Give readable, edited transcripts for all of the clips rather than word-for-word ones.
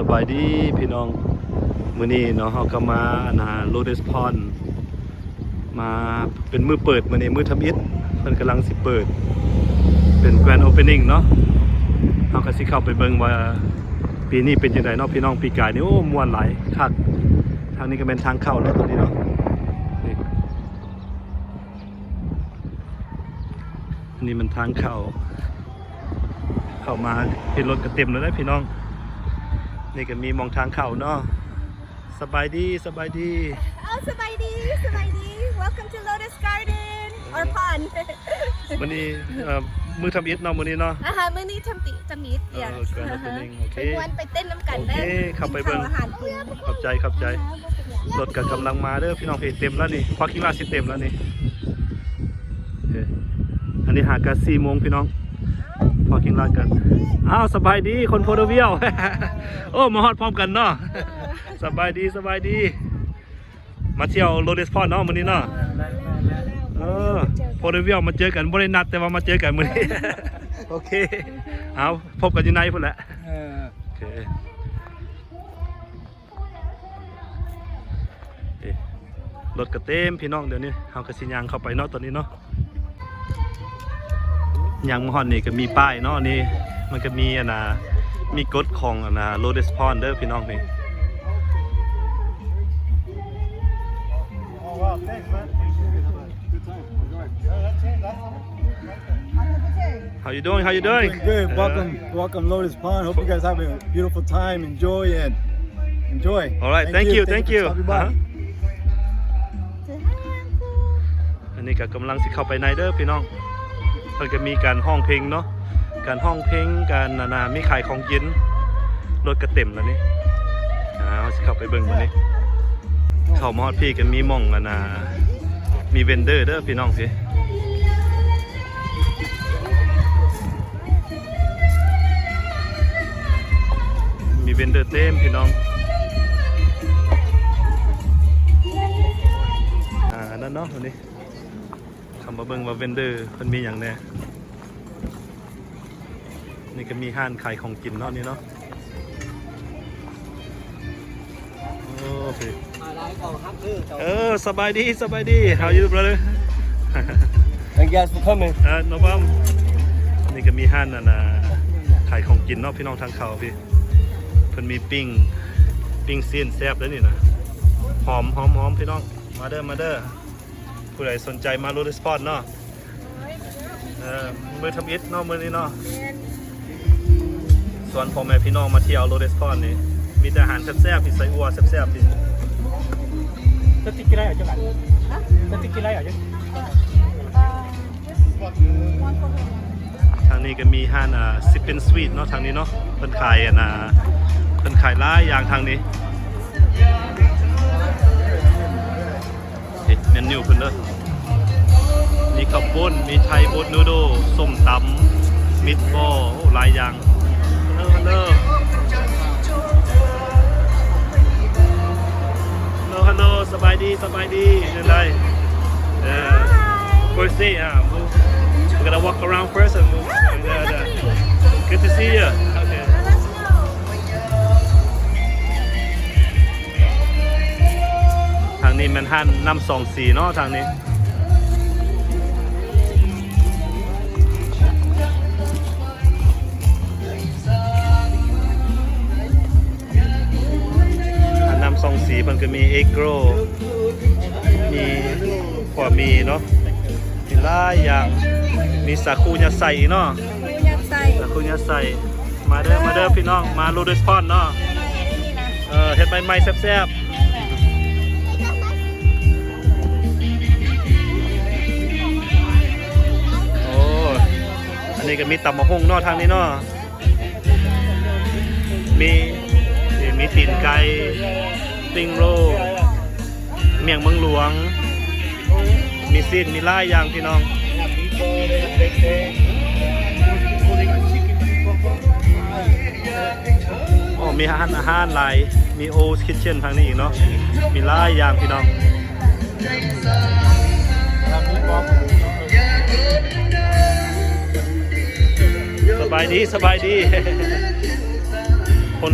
สบายดีพี่น้องมื้อนี้เนาะเฮาก็มาโรเดสพอนมาเป็นมือเปิดมื้อนี้มือทำอิฐเพิ่นกำลังสิเปิดเป็นแกรนด์โอเพนนิ่งเนาะเฮาก็สิเข้าไปเบิ่งว่าปีนี้เป็นจังไดเนาะพี่น้องปีกายนี่โอ้ม่วนหลายคักทางนี้ก็เป็นทางเข้าเนาะตรงนี้เนาะนี่มันทางเข้ามาเห็นรถก็เต็มแล้วนะพี่น้องนี่ก็มีมองทางเข้าเนาะสบายดีOh, Sabaidi. Welcome to Lotus Garden or Pond. วันนี้มือทำอิฐเนาะมื้อนี้เนาะมื้อนี้ทำอิฐอย่าง แกรนด์โอเพนนิ่งโอเค ไปม่วนไปเต้นน้ำกัน โอเคเข้าไปเบิ่ง อาหารกิน ขอบใจรถก็กำลังมาเด้อพี่น้องเพจเต็มแล้วนี่พอคิดว่าสิเต็มแล้วนี่อันนี้หากะ4 โมงพี่น้องพอกินร้านกันอ้าวสบายดีคนโพโดเวียว โอ้มาฮอดพร้อมกันเนาะสบายดีมาเที่ยวโรเดสพอนเนาะมื้อนี้เนาะโพโดเวียวมาเจอกันบ่ได้นัดแต่ว่ามาเจอกันมื้อนี้ โอเคเอาพบกันอยู่ในพุ่นแหละโอเครถก็เต็มพี่น้องเดี๋ยวนี้เฮาก็สิย่างเข้าไปเนาะตอนนี้เนาะย่างมาฮอดนี่ก็มีป้ายเนาะนี่มันก็มีมีกฎของโรเดสพอนเด้อพี่น้องนี่How you doing? Good. Welcome, Lotus Pond. Hope you guys have a beautiful time. Enjoy. All right. Thank you.อันนี้ก็กำลังสิเข้าไปในเด้อพี่น้องมันก็มีการห้องเพลงเนาะการมีขายของกินรถก็เต็มแล้วนี่สิเข้าไปเบิ่งมื้อนี้เข้ามาฮอดพี่ก็มีหม่องมีเวนเดอร์เด้อพี่น้องพี่มีเวนเดอร์เต็มพี่น้องนั่นเนาะวันนี้คำมาเบิ่งว่าเวนเดอร์มันมีอย่างแน่นี่ก็มีห้านขายของกินเนาะนี่เนาะโอเคสบายดี How you brother Thank you guys for coming. No problem นี่ก็มีห้านขายของกินเนาะพี่น้องทางเขาพี่เพิ่นมีปิ้งซีนแซ่บแล้วนี่นะหอมพี่น้องมาเด้อผู้ใดสนใจมาโรดสปอร์ตเนาะมือทำอิฐเนาะมื้อนี้เนาะส่วนพ่อแม่พี่น้องมาเที่ยวโรดสปอร์ตนี่มีแต่อาหารแซ่บๆพี่ใส่อัวแซ่บๆพี่Tadi kira aja kan? Tadi kira aja. ทางนี้ก็มีห้านซิปเป็นสวีทเนาะทางนี้เนาะเพิ่นขายเพิ่นขายหลายอย่างทางนี้เมนูเพิ่นเด้อมีข้าวปุ้นมีไทยบดนูโดส้มตำมิตรบอลหลายอย่างฮัลโหลสบายดียังไงfirst day we're gonna walk around first and move good to see you okay ทางนี้มันห้านน้ำ24เนาะทางนี้น้ำ24มันก็มีเอโกรมีขวามีเนาะมีหลายอย่างมีสาคูยาใส่เนาะสาคูยาใส่มาเด้อพี่น้องมาโรดสปอนเนาะเฮ็ดใหม่ๆแซ่บๆโอ้อันนี้ก็มีตำมะฮุ่งเนาะทางนี้เนาะมีตีนไก่ปิ้งโรเมี่ยงเมืองหลวงมีซีนมีล่าอย่างพี่น้องมีอาหารหลายมีโอคิทเช่นทางนี้อีกเนาะมีล่าอย่างพี่น้องสบายดี คน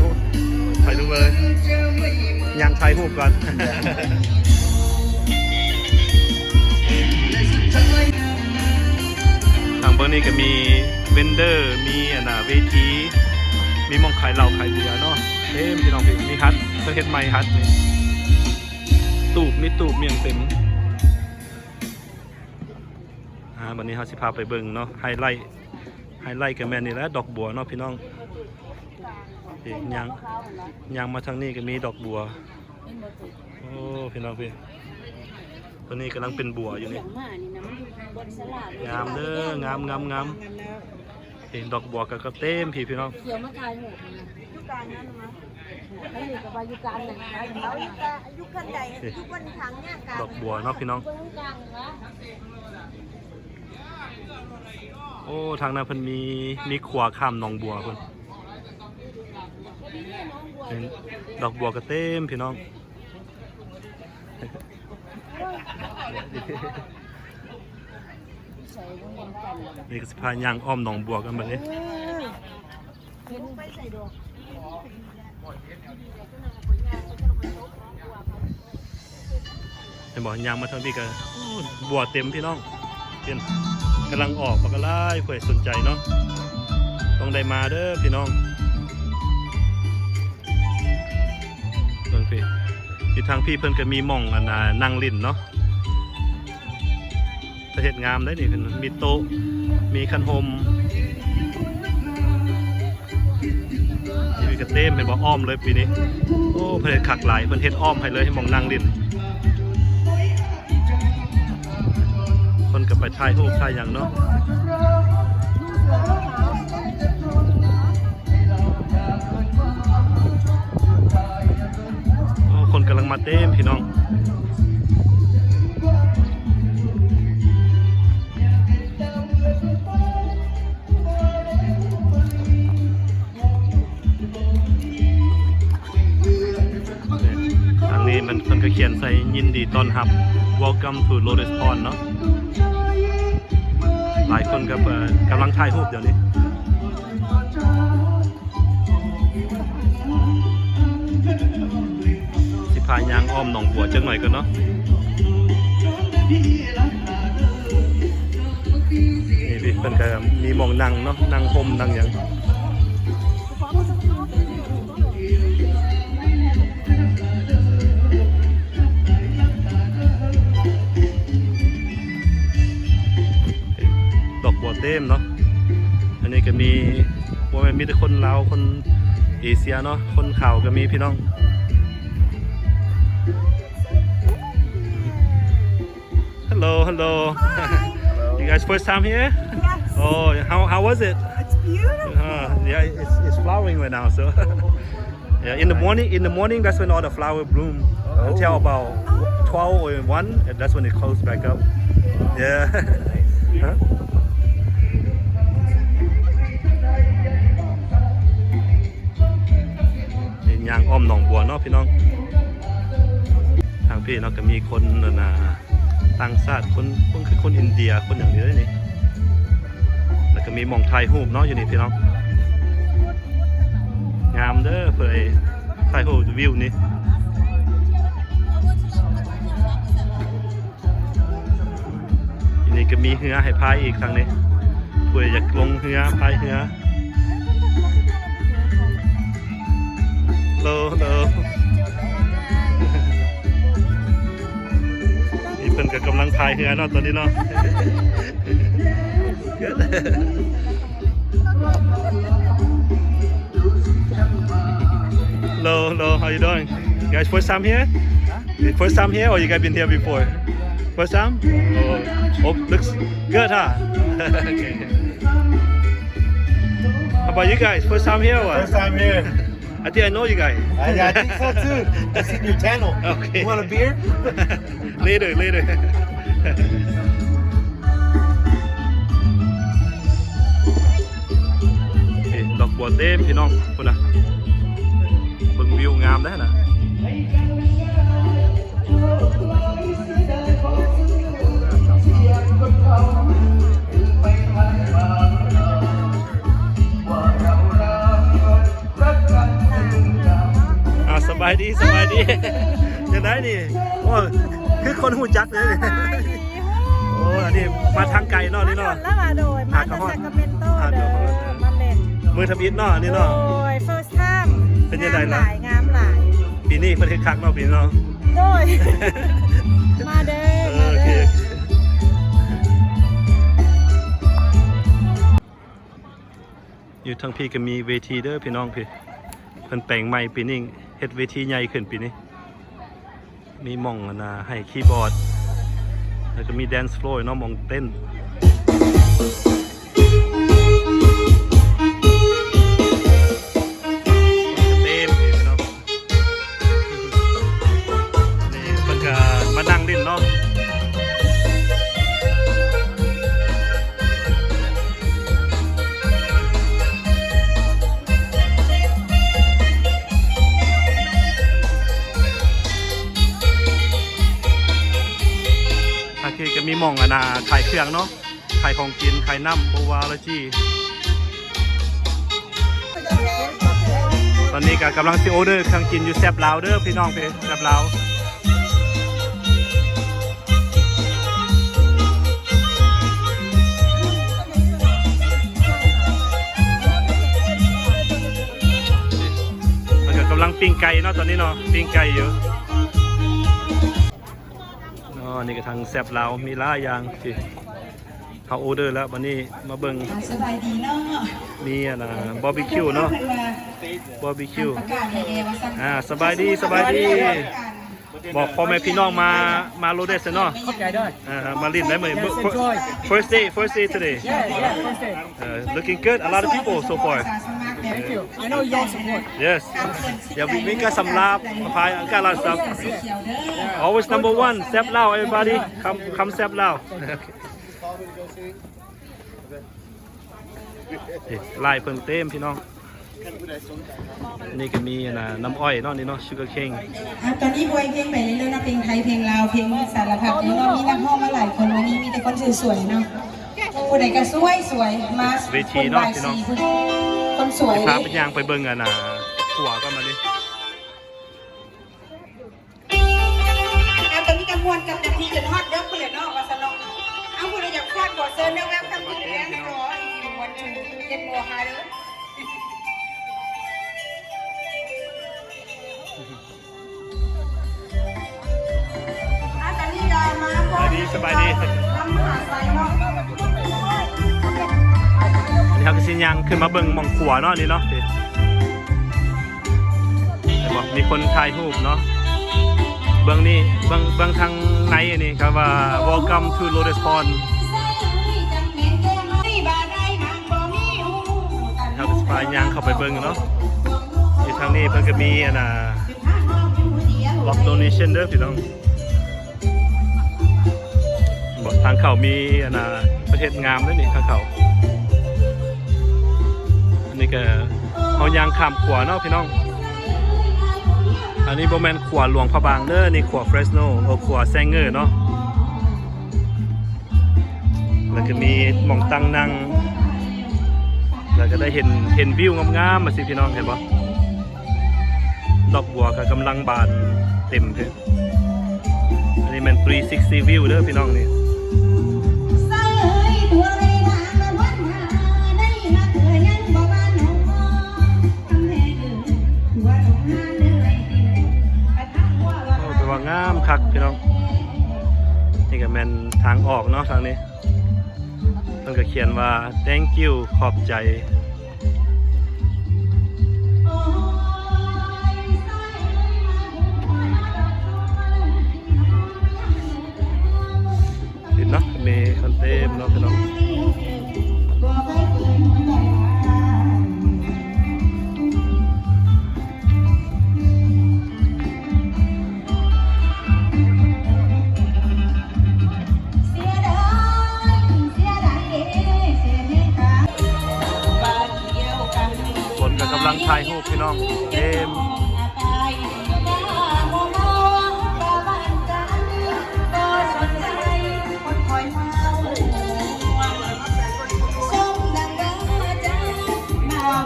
ถ่ายรูปก่อน ทางเบื้องนี้ก็มีเวนเดอร์มีเวทีมีหมองขายเหล้าขายเบียร์เนาะพี่น้องพี่มีฮัทเพื่อเฮ็ดไม้ฮัทนี่ตูบมีตูบมีอย่างเต็มวันนี้เฮาสิพาไปเบิ่งเนาะไฮไลท์กับแม่นี่แหละดอกบัวเนาะพี่น้องพี่ยังมาทางนี้ก็มีดอกบัวโอ้พี่น้องพี่ตัวนี้กำลังเป็นบัวอยู่นี่งามเด้องามเห็นดอกบัวก็เต็มพี่น้อง เขียวมาทายหมดยุการนั่นมาเขาอยู่กับยุการไหนเขายุคกันใดยุควันทั้งเนี่ยการ ดอกบัวเนาะพี่น้อง กลางวะ โอ้ทางนั้นเพิ่นมีขวาข้ามหนองบัวเพิ่นเห็นดอกบัวก็เต็มพี่น้องนี่ก็สิพาย่างอ้อมหนองบัวกันบัดนี้เห็นบอกย่างมาทางนี้ก็บัวเต็มพี่น้องเห็นกำลังออกปากกาไล่เพื่อสนใจเนาะต้องได้มาเด้อพี่น้องเบิ่งพี่ที่ทางพี่เพิ่นก็มีหม่องนั่งลิ้นเนาะประเทศงามได้นี่มีโต๊ะมีคันโฮมมีกระเต้มเป็นบ่อ้อมเลยปีนี้โอ้เพิ่นเฮ็ดคักหลายเพิ่นเฮ็ดอ้อมให้เลยให้หม่องนั่งลิ้นคนกับไปถ่ายรูปถ่ายอย่างเนาะคนกำลังมาเต้มพี่น้องทางนี้มันก็เขียนใส่ยินดีต้อนรับ Welcome to Lotus Pond เนาะหลายคนกับกำลังถ่ายรูปเดี๋ยวนี้สิพายางอ้อมหนองบัวจังหน่อยกันเนาะนี่พี่เป็นก็มีหมองนั่งเนาะนั่งห่มนั่งอย่างดอกบัวเต็มเนาะอันนี้ก็มีว่ามันมีแต่คนลาวคนเอเชียเนาะคนข่าวก็มีพี่น้อง Hello You guys first time here Yes. Oh how was it It's beautiful. Yeah it's flowering right now so yeah in the morning that's when all the flower bloom until about 12 or 1 and that's when it closes back up yeah huh? ยางอ้อมหนองบัวเนาะพี่น้องทางพี่เนาะก็มีคนต่างชาติคนคือคนอินเดียคนอย่างนี้เลยนี่แล้วก็มีหม่องถ่ายรูปเนาะอยู่นี่พี่น้องงามเด้อเพื่อถ่ายรูปวิวนี่นี่ก็มีเรือให้พายอีกทางนี้เพื่ออยากลงเรือพายเรือHello นี่เพิ่นก็กำลังพายเรือเนาะตอนนี้เนาะ Hello how you doing you guys first time here first time here or you guys been here before first time oh looks good huh okay how about you guys first time here or what First time here. I think I know you guys. I think so too. I seen your channel. Okay. You want a beer? later. ดอกบัวเต็มพี่น้องคุณนะเบิ่งวิวงามได้นะสบ ายดีสบายดีจะได้นี่โอ้คือคนหูจักเลย สบายดี โอ้อันนี้มาทางไกลเนาะนี่เนาะ แล้วมาโดยมาจากซาคราเมนโตเด้อมาเล่น มือทำอิฐเนาะนี่เนาะ โดย first time เป็นยังไงล่ะ งามหลาย ปีนี้ประเทศคักเนาะปีนี้เนาะ โดย มาเด้อมา โอเค เด้อ อยู่ทางพี่ก็มีเวทีเด้อพี่น้องพี่เพิ่นแปลงใหม่ปีนี้เฮ็ดเวทีใหญ่ขึ้นปีนี้มีหม่องนะให้คีย์บอร์ดแล้วก็มีแดนซ์ฟลอร์เนาะหม่องเต้นเต็มพี่น้องนี่เพิ่นก็มานั่งเล่นเนาะคือก็มีหม่องขายเครื่องเนาะขายของกินขายน้ำโบวาลจีตอนนี้ก็กำลังซิโอเดอร์เครื่องกินอยู่แซบลาวเด้อพี่น้องเพแซบลาวมันก็กำลังปิ้งไก่เนาะตอนนี้เนาะปิ้งไก่อยู่นี่ก็ทางแซบลาวมีหลายอย่างที่เขาออเดอร์แล้ววันนี้มาเบิ่ง สบายดีเนาะ มีบาร์บีคิวเนาะบาร์บีคิว ประกาศในเดวสั่ง สบายดีสบายดีบอกพ่อแม่พี่น้องมาโรเดสเนาะ เข้าใจได้ มาลินได้ไหม enjoy first day today first day looking good a lot of people so far thank you I know your support yes yeah we got some lab pie got a lot of stuff always number one แซบลาว everybody come แซบลาวไล่เพิ่มเต็มพี่น้องนี่ก็มีน้ำอ้อยเนาะนี่เนาะ sugar cane ตอนนี้บวยเพลงไปเรื่อยๆนะเพลงไทยเพลงลาวเพลงสารพัดเนาะมีนักร้องมาหลายคนวันนี้มีแต่คนสวยๆเนาะคนไหนก็สวยมาคนสวย พาไปย่างไปเบิ่งหัวก็มาดิ ตอนนี้กำมวลกับนาทีจนฮอตเด้อเปลี่ยนเนาะวาสนาเอาคนอยากฟาดบ่อเซิร์นแล้วคำที่เรียนนะเนาะอีกวันชูเย็นโมหาเด้อตอนนี้ก็มา สบายดี ทำมหาไซเนาะ อันนี้เขาก็สิย่างขึ้นมาเบิ่งหม่องขัวเนาะนี่เนาะแต่บอกมีคนถ่ายรูปเนาะเบื้องนี้เบื้องทางในอันนี้ครับว่า welcome to Lotus Pond ครับสปายย่างเข้าไปเบิ่งเนาะที่ทางนี้เพิ่นก็มีblock donation เด้อพี่น้องบอกทางเขามีประเทศงามด้วยนี่ทางเขาอันนี้ก็เอายางข้ามขวาเนาะพี่น้องอันนี้โบแมนขวาหลวงพระบางเด้อนี่ขวาเฟรสโนโอขวาแซงเกอร์เนาะแล้วก็มีหม่องตั้งนั่งแล้วก็ได้เห็นวิวงามๆมาสิพี่น้องเห็นปะดอกบัวก็กำลังบานเต็มเลยอันนี้มัน360 วิวเด้อพี่น้องนี่โอ้แต่ว่างามคักพี่น้องนี่ก็แมนทางออกเนาะทางนี้มันก็เขียนว่า thank you ขอบใจเห็นเนาะมีคนเต็มเนาะพี่น้องคนก็กำลังถ่ายรูปพี่น้องเต็ม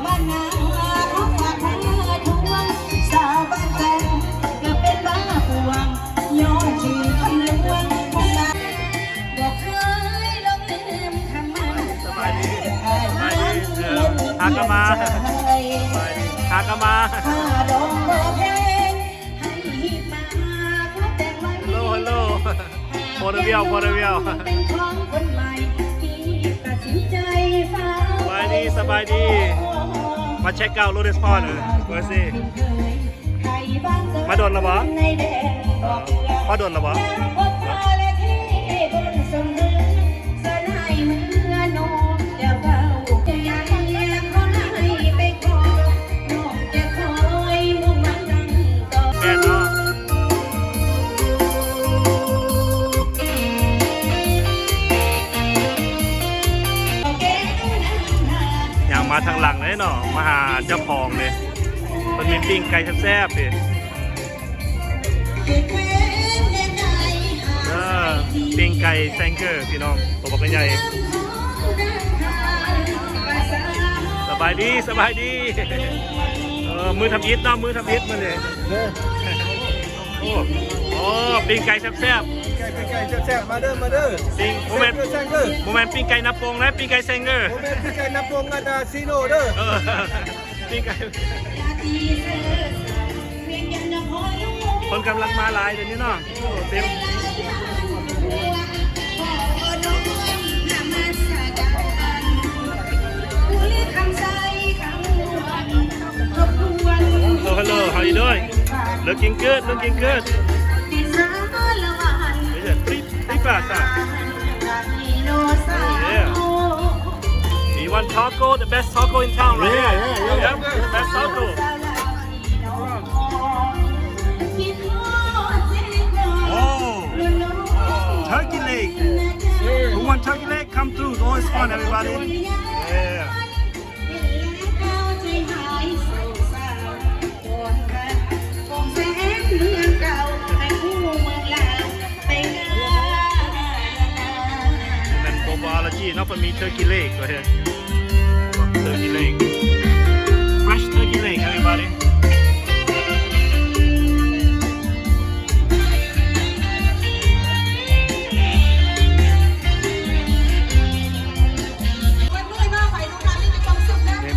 บ้านนาเขาฝากให้ทวงสาวบ้านแฟน ก็มา ถ้าดอกบ่แพงให้มาขอแต่งไว้ ฮัลโหลพอดเวียวเป็นของคนใหม่ที่ตัดสินใจฟ้า สบายดีมาเช็คเอาท์โรเดสพอนเบอร์ซี่มาโดนแล้วบ่มาโดนแล้วบ่แม่นเนาะอย่างมาทางหลังเลยเนาะมาหาเจ้าของเลยมันมีปิ้งไก่แซ่บๆดิปิ้งไก่แซงเกอร์พี่น้องตัวบักใหญ่สบายดีมือทำอิฐเนาะมือทำอิฐมาเลยโอ้ปิ้งไก่แซ่บไก่แซ่บๆมาเด้อปิ้งโมเมนต์ปิ้งไก่นับโปงนะปิ้งไก่แซงเกอร์ โมเมนต์ไก่นับวงกันซีโน่เด้อ ปิ้งไก่คนกำลังมาหลายเดี๋ยวนี้เนาะเต็มHello, how you doing? Looking good. Is it 3 pasta? Oh, yeah. You want taco? The best taco in town, right? Yeah. The best taco. Oh, turkey leg. Who want turkey leg? Come through. It's always fun, everybody. Yeah. Biology, not for me turkey leg. Go ahead. Turkey leg. Fresh turkey leg, everybody.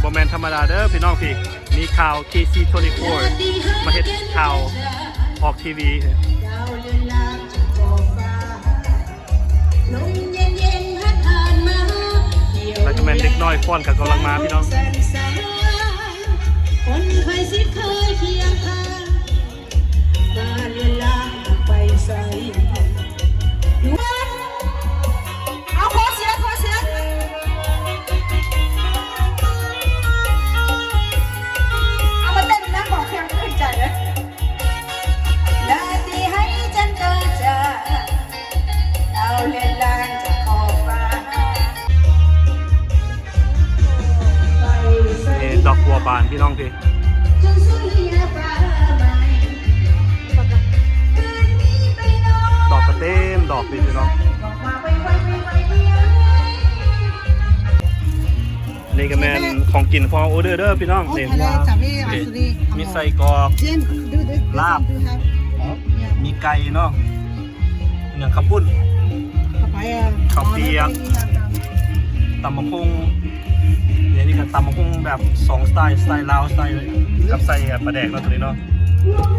บ่แม่นธรรมดาเด้อพี่น้องพี่มีข่าว KC24 มาเฮ็ดข่าวออกทีวีแล้วก็แม่นเด็กน้อยฟ้อนกับกำลังมาพี่น้องคนเคยสิเคยเคียงข้างการเวลาไปใส่เอาขอเสียงเอามาเต้นนะบอกเพียงขึ้นใจเลยและที่ให้ฉันเจอจะเอาเล่นลางจะขอบฟ้าดอกบัวบานพี่น้องพี่ดอกกระเต็มดอกพี่น้องนี่ก็แม่นของกินฟองออเดอร์เด้อพี่น้องนี่มีไส้กรอกลาบมีไก่เนาะอย่างข้าวปุ้นข้าวเปียกตำมะพุงนี่ก็ตำมะพุงแบบ2สไตล์ลาวสไตล์กับใส่ปลาแดกเนาะตัวนี้เนาะ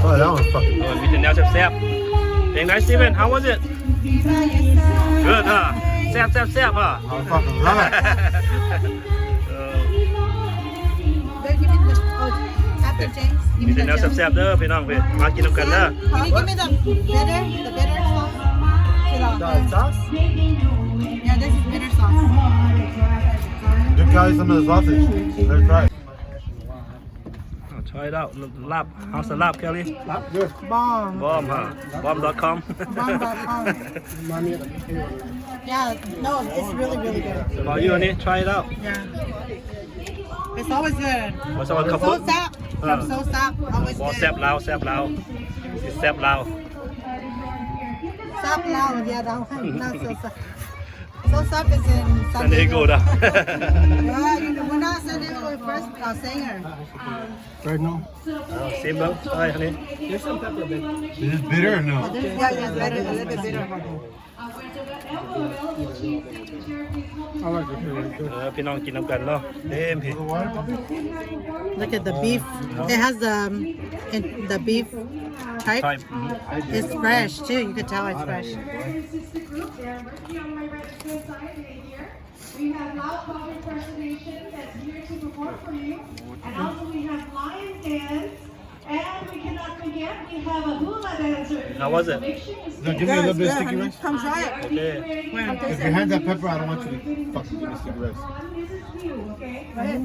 Oh, that was fuckingมีแต่แนวแซ่บๆเป็นไงสตีเวน how was it good แซ่บๆI fucking love it.มีแต่แนวแซ่บๆเด้อพี่น้องพี่มากินกันเด้อ Can you give me the bitter sauce? Yeah, this is bitter sauce. Good guys on the sausage. That's right. Try it out. Lap. How's the lap, Kelly? Good. Bomb. Bomb, huh? Bomb.com. Bomb.com. Yeah, no, it's really good. About you, Annie? Try it out. Yeah. It's always good. What's our So kaput? sap. So sap. Always More good. Sap Lao. It's Sap Lao. Sap Lao. Yeah, that one. Not so sap. So sap is in San Diego, dah. Yeah, we're not San Diego. We're first singer. Right now. Same though. Hi, honey. Is this bitter or no? Yeah, it's better. A little bit bitter. I like it. Good. พี่น้องกินน้ำกันเนาะเต็มพี่ Look at the beef. It has the beef type. Type. It's fresh too. You can tell it's fresh. We have loud ball impersonation that's here to perform for you. And also we have lion dance. And we cannot forget, we have a hula dancer. How was it? Make sure you Now give me a little bit of sticky rice. Come try it. Okay. If your hands have pepper, I don't want you to fucking give me sticky rice. This is you, okay? Go ahead.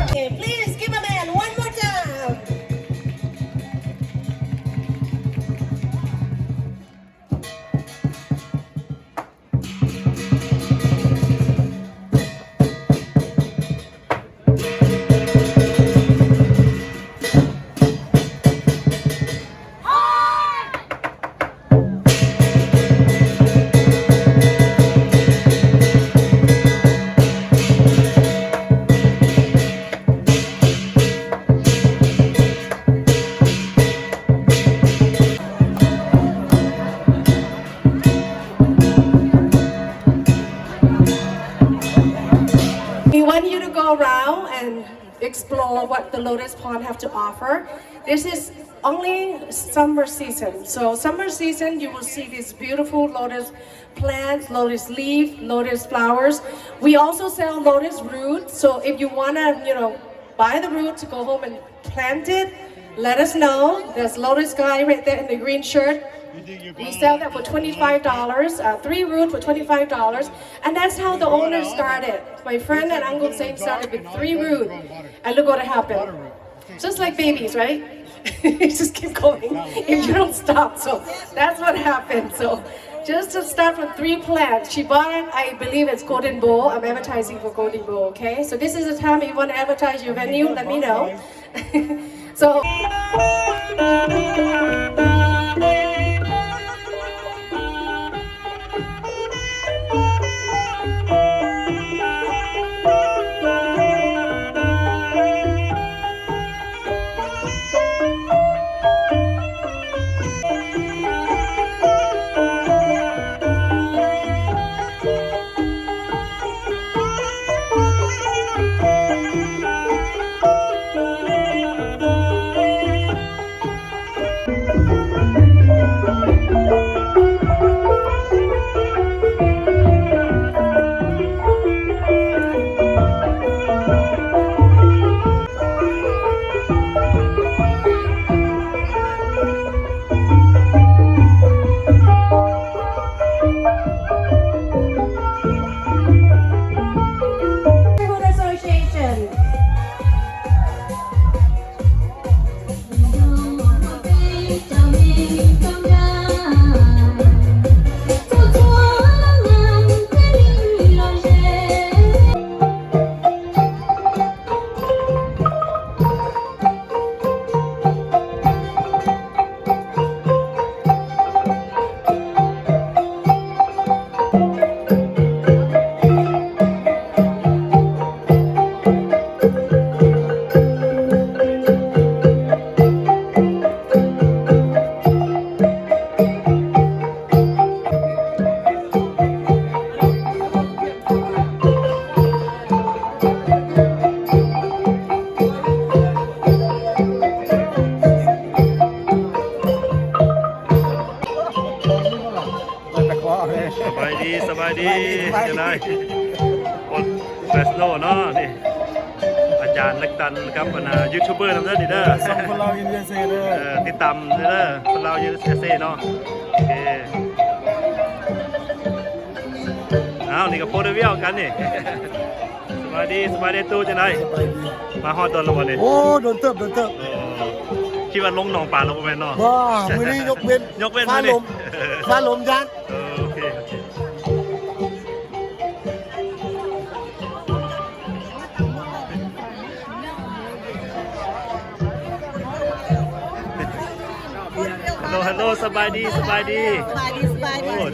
Okay, please give a man one more time. We want you to go around and explore what the Lotus Pond have to offer. This is only summer season. So summer season, you will see these beautiful lotus plants, lotus leaf, lotus flowers. We also sell lotus root. So if you want to, buy the root to go home and plant it, let us know. There's lotus guy right there in the green shirt. We sell that for $25, 3 root for $25, and that's how the owner started. My friend and Uncle Saint started with 3 root, and look what happened. Just like babies, right? You just keep going if you don't stop. So that's what happened. So just to start from 3 plants, she bought it. I believe it's Golden Bowl. I'm advertising for Golden Bowl. Okay, so this is the time if you want to advertise your venue, let me know. So.สบายดีจะได้คนเฟสโนเนาะนี่อาจารย์เล็กตันครับยูทูบเบอร์ทำเด้อนี่เด้อ ส่งคนเรายินดีเซ่เด้อ ติดตามเด้อคนเรายินดีเซ่เนาะโอเคอ้าวนี่ก็โพดเวียกันนี่สบายดีตู้จะได้มาฮอดตอนละวันนี่ โอ้โดนเติบ คิดว่าลงหนองป่าลงไปแม่นเนาะ ว้ามื้อนี้ยกเว้น ฟ้าลม ฟ้าลมยัน โอเค ฮัลโหลสบายดีสบายดี สบายดีทุกคน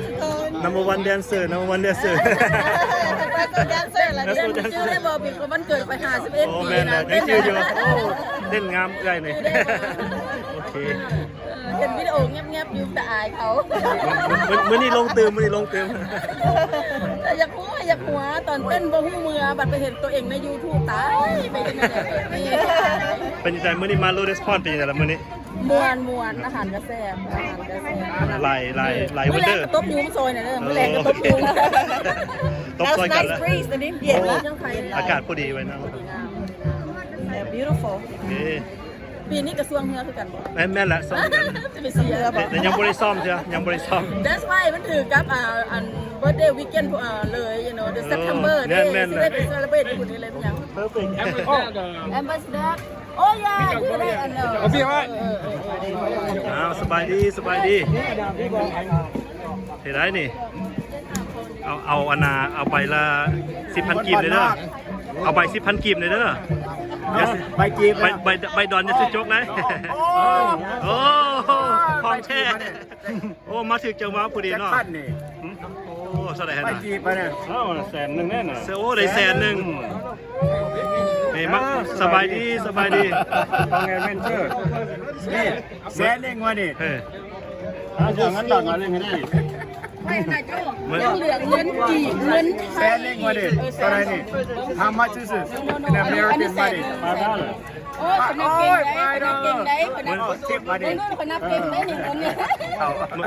number one dancer number one dancer เป็นแดนเซอร์ละ That's เดือน what dancer ชื่อได้บอกบิดวันเกิดไป51 โอ้ ปี แม่น นะ นะยังชื่ออยู่โอ้เล่นงามใหญ่เลยโอเค เห็นวิดีโอเงียบๆอยู่แต่อายเขา มื้อนี้ลงเติมมื้อนี้ลงเติม แต่อยากหัวตอนเต้นบ่ฮู้มือบัดไปเห็นตัวเองใน YouTube ตายไปเห็นอะไรนี่ เป็นยังไงมื้อนี้มาโลเดสพอนเป็นยังไงล่ะมื้อนี้ มวนอาหารกระแซ่บอาหารกระแซ่บ หลายวันเด้อ ตบยุงซอยหน่อยเด้อมื้อแรงก็ตบยุง ตบซอยกันแล้ว breeze ตอนนี้เย็นแล้วจังไผ อากาศพอดีไว้นะ beautiful โอเค ปีนี้กระทรวงเฮือคือกันบ่ แม่นละซ้อมกัน จะไปเสียบ่ แต่ยังบ่ได้ซ้อมใช่ยังบ่ได้ซ้อม That's why มันถือกับอัน birthday weekend เลย you know the September day แม่นๆ ได้ไป celebrate คุณนี่เลยเป็นหยัง perfect Ambassador โอ้ยคือได้อันเนาะเอาพี่ว่า อ้าวสบายดีเฮ็ดได้นี่เอาอันน่ะเอาใบละ 10,000 กีบเลยเด้อเอาใบ 10,000 กีบเลยเด้อ ใบกีบ ใบดอนจะซื้อโจ๊กนะโอ้พร้อมแช่โอ้มาถึงจังหวะพอดีเนาะ ขั้นนี่ โอ้เท่าไหร่ฮะ ใบ น่ะ กีบไปเนี่ย 100,000แน่น่ะโอ้ได้100,000นี่มาสบายดี ฟังแอดเวนเจอร์นี่แสนเองวะนี่ เฮ้ย อย่างนั้นต่างกันเลยไม่ได้ ไม่น่าจะยังเหลือเงินกี่เงิน แสนเองวะนี่อะไรนี่ How much is it in American money โอ้คนนับเก่งได้คนนับเก่งได้คนนับเก่งได้นี่คนนี้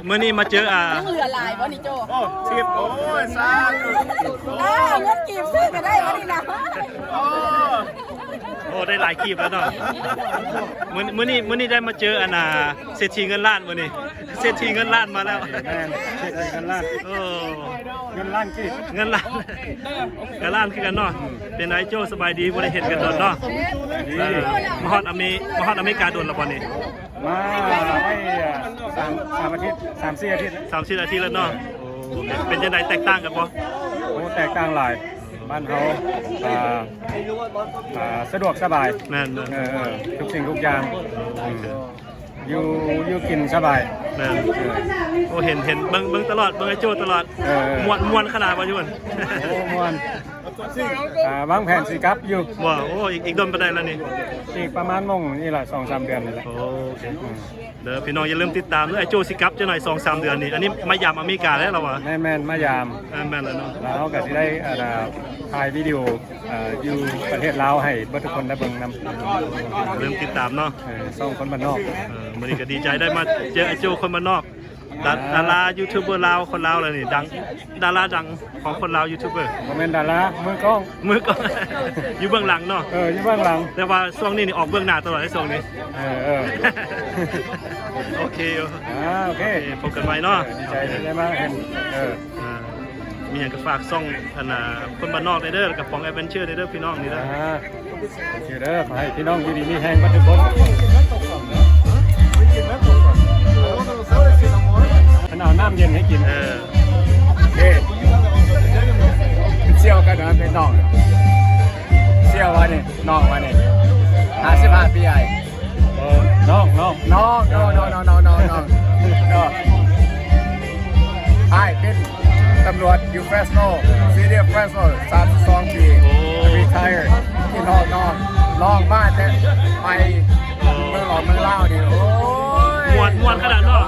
มื้อนี้มาเจอยังเหลือหลายบ่นี่โจ โอ้ทิปโอ้สาธุ เงินกีบซื้อก็ได้บ่นี่นะ โอ้ได้หลายกีบแล้วเนาะมื้อนี้ได้มาเจออันน่ะเศรษฐีเงินล้านมื้อนี้เศรษฐีเงินล้านมาแล้ว แม่นเช็คเงินล้าน โอ้ เงินล้านกี่ เงินล้านกับล้านคือกันเนาะเป็นไงโจ้สบายดีบ่ได้เห็นกันโดนเนาะมาฮอดอเมริกาโดนแล้วบ่นี่ มาให้3 อาทิตย์3-4 อาทิตย์ 30นาทีแล้วเนาะโอ้เป็นจังไดแตกต่างกันบ่ โอ้แตกต่างหลายบ้านเขาสะดวกสบาย แม่น ทุกสิ่งทุกอย่างอยู่กินสบาย แม่นโอ้เห็นเบิ่งตลอดเบิ่งไอ้โจ้ตลอดม่วนขนาดบ่อยู่หั่น โอ้มวนวางแผนสิครับอยู่ ว้าวโอ้อีกโดนปานใดแล้วนี่ อีกประมาณมงนี่แหละ 2-3 เดือนนี่แหละ โอเคเด้อพี่น้องอย่าลืมติดตามด้วยไอ้โจ้สิกลับจังหน่อย 2-3 เดือนนี่อันนี้มายามอเมริกาแล้วเหรอวะ แม่นมายาม แม่นแล้วเนาะ แล้วก็สิได้ถ่ายวิดีโออยู่ประเทศลาวให้เบิดทุกคนได้เบิ่งนำ ลืมติดตามเนาะ ส่งคนบ้านนอก มื้อนี้ก็ดีใจได้มาเจอไอ้โจ้คนบ้านนอกดารายูทูบเบอร์ลาวคนลาวเลยนี่ดังดาราดังของคนลาวยูทูบเบอร์ บ่แม่นดารามือกล้อง มือก็ อยู่เบื้องหลังเนาะ อยู่เบื้องหลัง แต่ว่าช่วงนี้นี่ออกเบื้องหน้าตลอดไอ้ช่วงนี้ โอเค โอเค พบกันใหม่เนาะ ดีใจได้มาเห็นมีอย่างก็ฝากซ่องอันน่ะคนบ้านนอกได้เด้อกับของแอดเวนเจอร์ได้เด้อพี่น้องนี่เด้อ โอเคเด้อขอให้พี่น้องอยู่ดีมีแห้งกันทุกคนมันเอาน้ำเย็นให้กินเชี่ยวกันนะเป็นน้องเชี่ยววะนี่น้องวะนี่55 ปีไอ้น้องไอ้เป็นตำรวจอยู่เฟสโนซีเรียเฟสโน32 ปี retired ที่น้องบ้านแต่ไปเมืองหลวงเมืองเล่าดิโอ้ย ม่วนขนาดเนาะ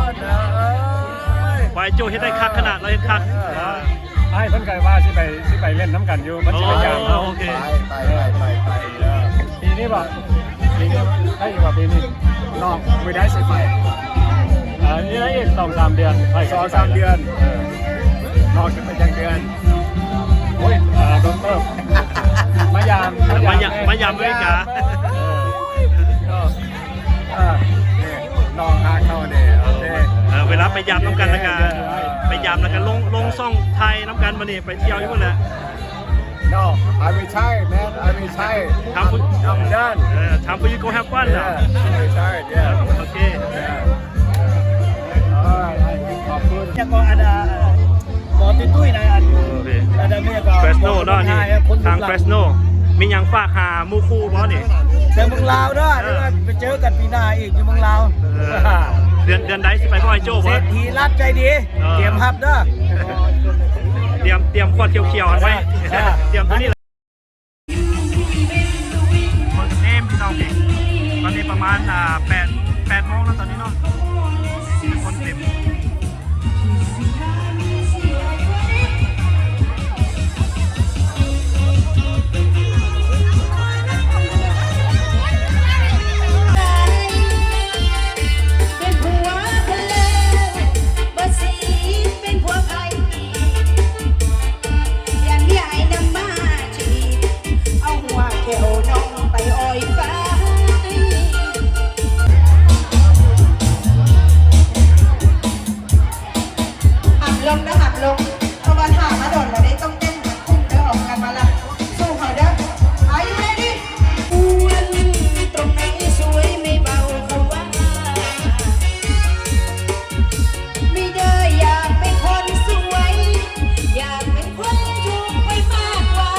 ไว้โจเฮ็ดได้คักขนาดเราเฮ็ดคัก ไอ้เพิ่นก็ว่าสิไปเล่นน้ำกันอยู่มันสิไปยามเฮา โอเค ไปปีนี้บ่ปีนี้ได้อยู่บ่ปีนี้น้องไม่ได้สิไปนี่ได้อีก 2-3 เดือนไป 2-3 เดือนน้องจะไปจังเดือนโอ้ยโดนเพิ่มมายามอเมริกาน้องฮักเข้าเด้โอเคเวลาไปยามน้ำกันแล้วกันไปยามแล้วกันลงซ่องไทยน้ำกันมานี่ไปเที่ยวอยู่พุ่นแหละ No I retired man I retired I'm done time for you go have fun now I'm retired yeah okay ขอบคุณ ยังก็adaบอกตุ้ยๆนะadaเมียก็ เฟสโนเนาะนี่ทางเฟสโนมีหยังฝากหาหมู่คู่บ่นี่ แต่เมืองลาวเด้อเดี๋ยวไปเจอกันปีหน้าอีกอยู่เมืองลาว เดือนใดสิไปบ่อยโจ้ เศร บ่ ษฐีรับใจดี เตรียมพับเด้อ เตรียมขวดเขียวๆกันไว้เตรียมตัวนี้เลยเนมพี่น้องพี่ตอนนี้ประมาณ8 โมงแล้วตอนนี้เนาะคนเต็ม เป็นผัวทะเลบ่สีเป็นผัวไก่ยันยายนำมาชีเอาหัวแขวน้องไปอ้อยฟ้าหักลงนะหักลงเพราะว่าถามมาโดนแล้วได้ต้องเต้นหักคุ้มเด้อออกกันมาละสู้เขาเด้อ Are you ready อ้วนตรงไหนสวยไม่เบาเขาว่า ไม่ได้อยากเป็นคนสวย อยากเป็นคนถูกไปมากกว่า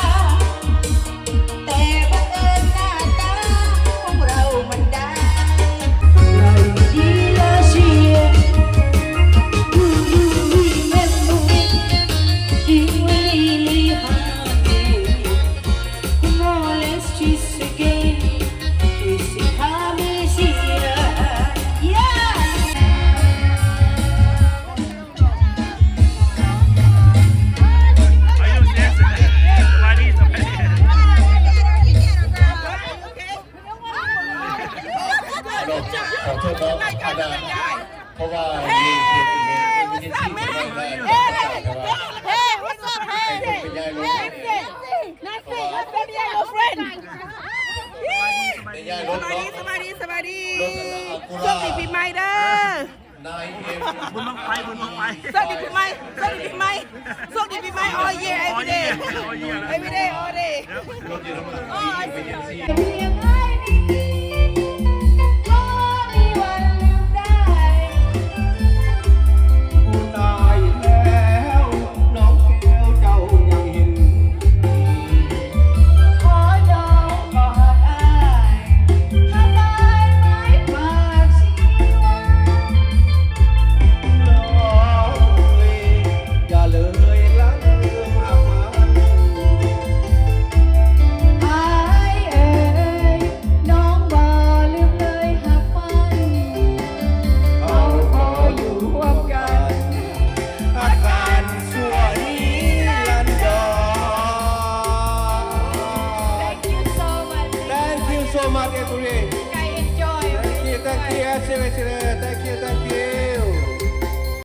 แต่บังเอิญหน้าตาของเรามันได้เราดีละเชียร์แม่บุ้ยดีวันลีฮาเดย์Come on let's kiss again Kissing Hamisia Yeahขอโทษน้องอาดาเพราะว่ามีเหตุอีกมีที่ไม่ได้แต่ว่า Hey, what's up? ให้ Hey, เป็นยายรถ nothing. Let's be your friend. เป็นยายรถเนาะ สบายดีสบายดี รถอากุ โช รา คดีปีใหม่เด้อน ายเอ็ม บุญบังไฟบุญบังไฟ โชคดีปีใหม่โชคดีปีใหม่โชคดีปีใหม่ all year every day every day all day รถเยอรมันเป็นเอ็นซี เพียงไอ้นี้ก็มีวันลืมได้ ผู้ตายแล้วน้องแก้วเจ้ายังเห็น ขอจองกอดอ้ายทำลายไม้ปากชีวา น้องเอ้ยอย่าเลยลังหักมัน อายเอ่ยน้องบ่ลืมเลยหักมัน เอาขออยู่ร่วมกันอาการชั่วนี้ลันดอน Thank you so much Thank you so much everybody I enjoy Thank you, thank you, thank you, thank you.